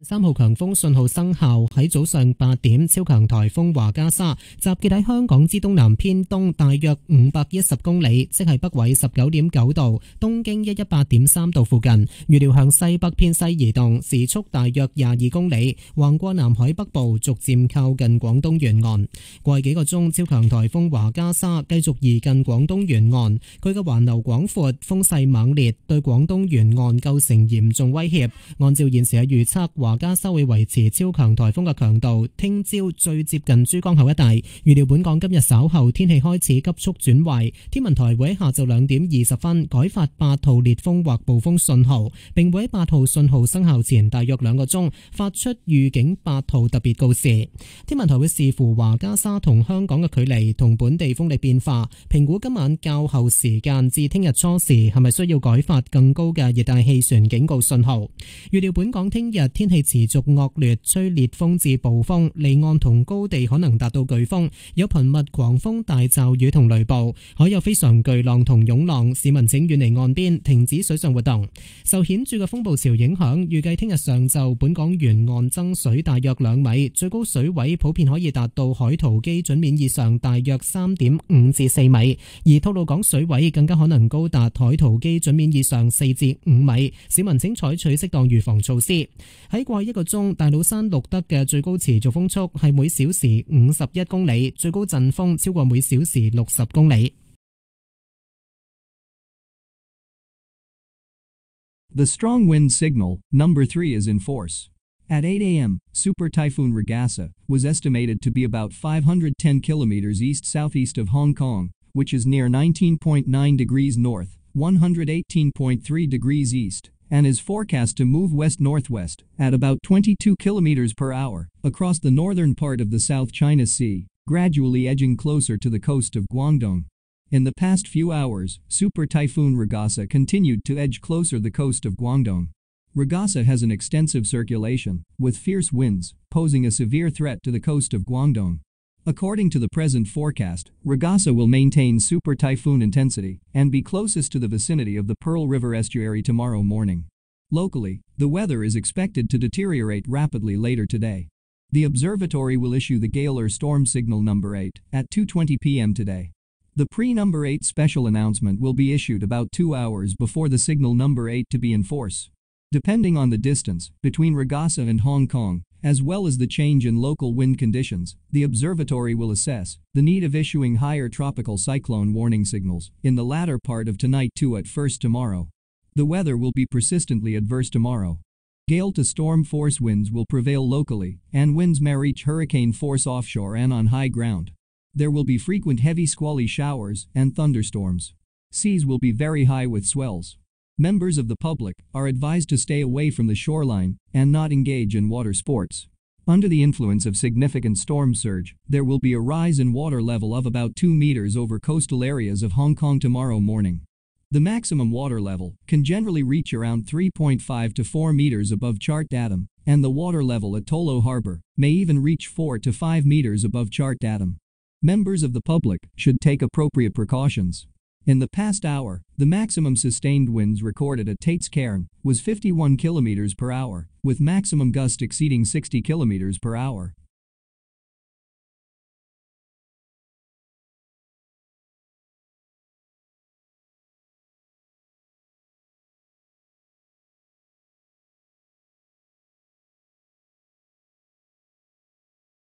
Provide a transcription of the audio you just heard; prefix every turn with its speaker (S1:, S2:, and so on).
S1: 三號強風信號生效，喺早上8點，超強颱風華加莎集結喺香港之東南偏東大約510公里，即係北緯19.9度、東經118.3度附近。預料向西北偏西移動，時速大約22公里，橫過南海北部，逐漸靠近廣東沿岸。過去幾個鐘，超強颱風華加莎繼續移近廣東沿岸，佢嘅環流廣闊，風勢猛烈，對廣東沿岸構成嚴重威脅。按照現時嘅預測，華加莎會維持超強颱風嘅強度，聽朝最接近珠江口一帶。預料本港今日稍後天氣開始急速轉壞，天文台會喺下晝2點20分改發8號烈風或暴風信號，並會喺8號信號生效前大約2個鐘發出預警8號特別告示。天文台會視乎華加莎同香港嘅距離同本地風力變化，評估今晚較後時間至聽日初時係咪需要改發更高嘅熱帶氣旋警告信號。預料本港聽日天氣持續惡劣，吹烈風至暴風，離岸同高地可能達到颶風，有頻密狂風大驟雨同雷暴，海有非常巨浪同湧浪，市民請遠離岸邊，停止水上活動。受顯著嘅風暴潮影響，預計聽日上晝本港沿岸增水大約2米，最高水位普遍可以達到海圖基準面以上大約3.5至4米，而吐露港水位更加可能高達海圖基準面以上4至5米，市民請採取適當預防措施。喺過去1個鐘，大老山錄得嘅最高持續風速係每小時51公里，最高陣風超過每小時60公里。
S2: The strong wind signal, number 3 is in force. At 8 a.m., Super Typhoon Regasa was estimated to be about 510 kilometers east-southeast of Hong Kong, which is near 19.9 degrees north, 118.3 degrees east, and is forecast to move west-northwest at about 22 kilometers per hour across the northern part of the South China Sea, gradually edging closer to the coast of Guangdong. In the past few hours, Super Typhoon Regasa continued to edge closer the coast of Guangdong. Regasa has an extensive circulation, with fierce winds, posing a severe threat to the coast of Guangdong. According to the present forecast, Regasa will maintain super typhoon intensity and be closest to the vicinity of the Pearl River estuary tomorrow morning. Locally, the weather is expected to deteriorate rapidly later today. The observatory will issue the gale or storm signal number 8 at 2:20 p.m. today. The pre-number 8 special announcement will be issued about 2 hours before the signal number 8 to be in force. Depending on the distance between Regasa and Hong Kong, as well as the change in local wind conditions, the observatory will assess the need of issuing higher tropical cyclone warning signals in the latter part of tonight to at first tomorrow. The weather will be persistently adverse tomorrow. Gale to storm force winds will prevail locally, and winds may reach hurricane force offshore and on high ground. There will be frequent heavy squally showers and thunderstorms. Seas will be very high with swells. Members of the public are advised to stay away from the shoreline and not engage in water sports. Under the influence of significant storm surge, there will be a rise in water level of about 2 meters over coastal areas of Hong Kong tomorrow morning. The maximum water level can generally reach around 3.5 to 4 meters above chart datum, and the water level at Tolo Harbor may even reach 4 to 5 meters above chart datum. Members of the public should take appropriate precautions. In the past hour, the maximum sustained winds recorded at Tate's Cairn was 51 km per hour, with maximum gust exceeding 60 km per hour,